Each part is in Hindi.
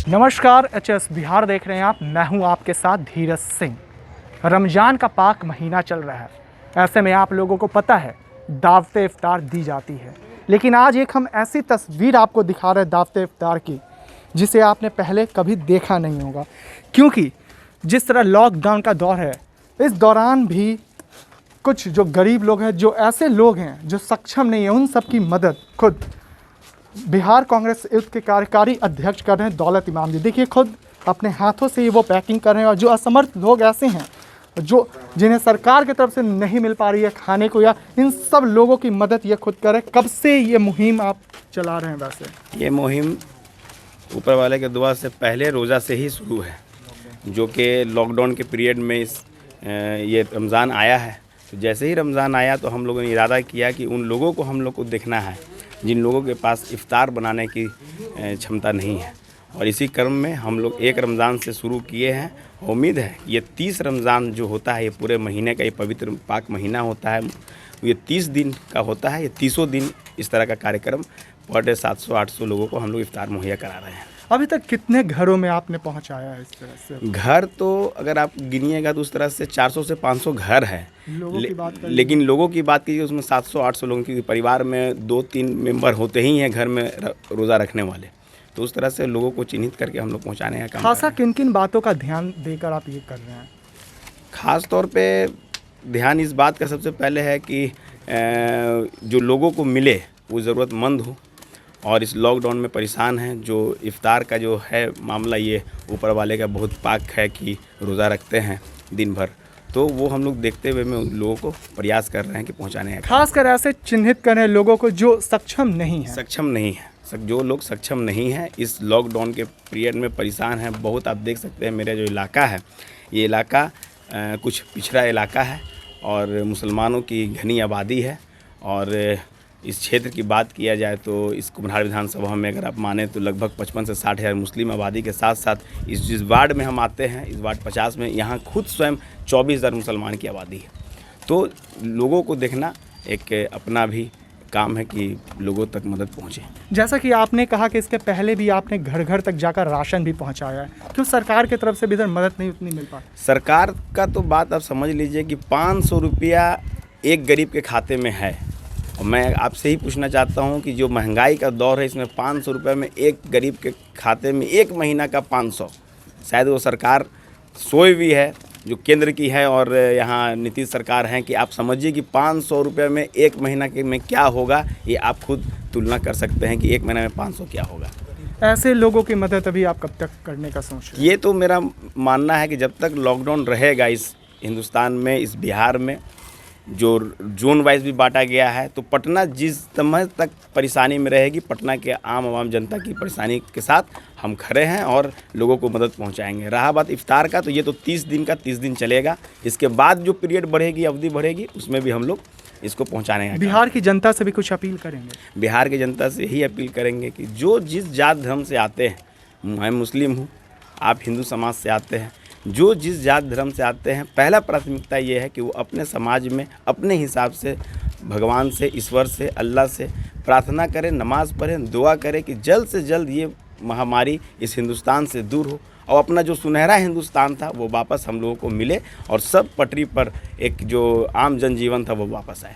नमस्कार, एचएस बिहार देख रहे हैं आप। मैं हूं आपके साथ धीरज सिंह। रमज़ान का पाक महीना चल रहा है। ऐसे में आप लोगों को पता है दावते इफ्तार दी जाती है, लेकिन आज एक हम ऐसी तस्वीर आपको दिखा रहे हैं दावते इफ्तार की जिसे आपने पहले कभी देखा नहीं होगा। क्योंकि जिस तरह लॉकडाउन का दौर है, इस दौरान भी कुछ जो गरीब लोग हैं, जो ऐसे लोग हैं जो सक्षम नहीं है, उन सब की मदद खुद बिहार कांग्रेस युथ के कार्यकारी अध्यक्ष कर रहे हैं दौलत इमाम जी। देखिए, खुद अपने हाथों से ही वो पैकिंग कर रहे हैं। और जो असमर्थ लोग ऐसे हैं जो जिन्हें सरकार की तरफ से नहीं मिल पा रही है खाने को, या इन सब लोगों की मदद ये खुद करें। कब से ये मुहिम आप चला रहे हैं? वैसे ये मुहिम ऊपर वाले के दुआ से पहले रोज़ा से ही शुरू है, जो कि लॉकडाउन के पीरियड में ये रमज़ान आया है। तो जैसे ही रमज़ान आया तो हम लोगों ने इरादा किया कि उन लोगों को हम लोग को देखना है जिन लोगों के पास इफ़्तार बनाने की क्षमता नहीं है। और इसी क्रम में हम लोग एक रमज़ान से शुरू किए हैं। उम्मीद है ये 30 रमज़ान जो होता है, ये पूरे महीने का ये पवित्र पाक महीना होता है, ये 30 दिन का होता है। ये 30 दिन इस तरह का कार्यक्रम पर डे 700-800 लोगों को हम लोग इफ़्तार मुहैया करा रहे हैं। अभी तक कितने घरों में आपने पहुंचाया है इस तरह से? घर तो अगर आप गिनिएगा तो उस तरह से 400 से 500 घर है। लेकिन लोगों की बात कीजिए उसमें 700-800 लोगों की, परिवार में 2-3 मेंबर होते ही हैं घर में रोज़ा रखने वाले। तो उस तरह से लोगों को चिन्हित करके हम लोग पहुँचाने का काम। खासा किन किन बातों का ध्यान देकर आप ये कर रहे हैं? ख़ास तौर पे ध्यान इस बात का सबसे पहले है कि जो लोगों को मिले वो ज़रूरतमंद हो और इस लॉकडाउन में परेशान हैं। जो इफ़्तार का जो है मामला, ये ऊपर वाले का बहुत पाक है कि रोज़ा रखते हैं दिन भर, तो वो हम लोग देखते हुए में उन लोगों को प्रयास कर रहे हैं कि पहुंचाने का। खासकर ऐसे चिन्हित करें लोगों को जो सक्षम नहीं है। जो लोग सक्षम नहीं हैं, इस लॉकडाउन के पीरियड में परेशान हैं बहुत। आप देख सकते हैं मेरा जो इलाका है, ये इलाका कुछ पिछड़ा इलाका है और मुसलमानों की घनी आबादी है। और इस क्षेत्र की बात किया जाए तो इस कुम्हार विधानसभा में अगर आप माने तो लगभग 55 से 60 हज़ार मुस्लिम आबादी के साथ साथ इस जिस वार्ड में हम आते हैं, इस वार्ड 50 में, यहाँ खुद स्वयं 24,000 मुसलमान की आबादी है। तो लोगों को देखना एक अपना भी काम है कि लोगों तक मदद पहुँचे। जैसा कि आपने कहा कि इसके पहले भी आपने घर घर तक जाकर राशन भी पहुँचाया है, क्यों सरकार की तरफ से भी इधर मदद नहीं उतनी मिल पाती? सरकार का तो बात आप समझ लीजिए कि 500 रुपया एक गरीब के खाते में है। और मैं आपसे ही पूछना चाहता हूं कि जो महंगाई का दौर है, इसमें 500 रुपये में एक गरीब के खाते में एक महीना का 500, शायद वो सरकार सोई भी है जो केंद्र की है और यहाँ नीतीश सरकार है कि आप समझिए कि 500 रुपये में एक महीना के में क्या होगा, ये आप खुद तुलना कर सकते हैं कि एक महीने में 500 क्या होगा। ऐसे लोगों की मदद अभी आप कब तक करने का सोच रहे हैं? ये तो मेरा मानना है कि जब तक लॉकडाउन रहेगा इस हिंदुस्तान में, इस बिहार में, जो जोन वाइज भी बांटा गया है, तो पटना जिस समय तक परेशानी में रहेगी, पटना के आम जनता की परेशानी के साथ हम खड़े हैं और लोगों को मदद पहुंचाएंगे। रहा बात इफ्तार का, तो ये तो 30 दिन का 30 दिन चलेगा। इसके बाद जो पीरियड बढ़ेगी, अवधि बढ़ेगी, उसमें भी हम लोग इसको पहुंचाने हैं। बिहार की जनता से भी कुछ अपील करेंगे? बिहार की जनता से यही अपील करेंगे कि जो जिस जात धर्म से आते हैं, मैं मुस्लिम हूँ, आप हिंदू समाज से आते हैं, जो जिस जात धर्म से आते हैं, पहला प्राथमिकता ये है कि वो अपने समाज में अपने हिसाब से भगवान से, ईश्वर से, अल्लाह से प्रार्थना करें, नमाज़ पढ़ें, दुआ करें कि जल्द से जल्द ये महामारी इस हिंदुस्तान से दूर हो और अपना जो सुनहरा हिंदुस्तान था वो वापस हम लोगों को मिले और सब पटरी पर एक जो आम जनजीवन था वो वापस आए।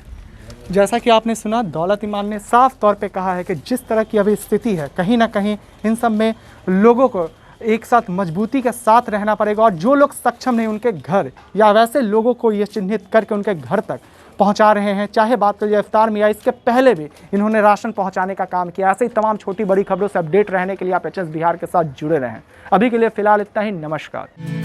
जैसा कि आपने सुना, दौलत इमाम ने साफ तौर पे कहा है कि जिस तरह की अभी स्थिति है, कहीं ना कहीं इन सब में लोगों को एक साथ मजबूती के साथ रहना पड़ेगा। और जो लोग सक्षम नहीं, उनके घर या वैसे लोगों को ये चिन्हित करके उनके घर तक पहुंचा रहे हैं। चाहे बात करिए इफ्तार में या इसके पहले भी इन्होंने राशन पहुंचाने का काम किया। ऐसे ही तमाम छोटी बड़ी खबरों से अपडेट रहने के लिए आप एचएस बिहार के साथ जुड़े रहें। अभी के लिए फ़िलहाल इतना ही। नमस्कार।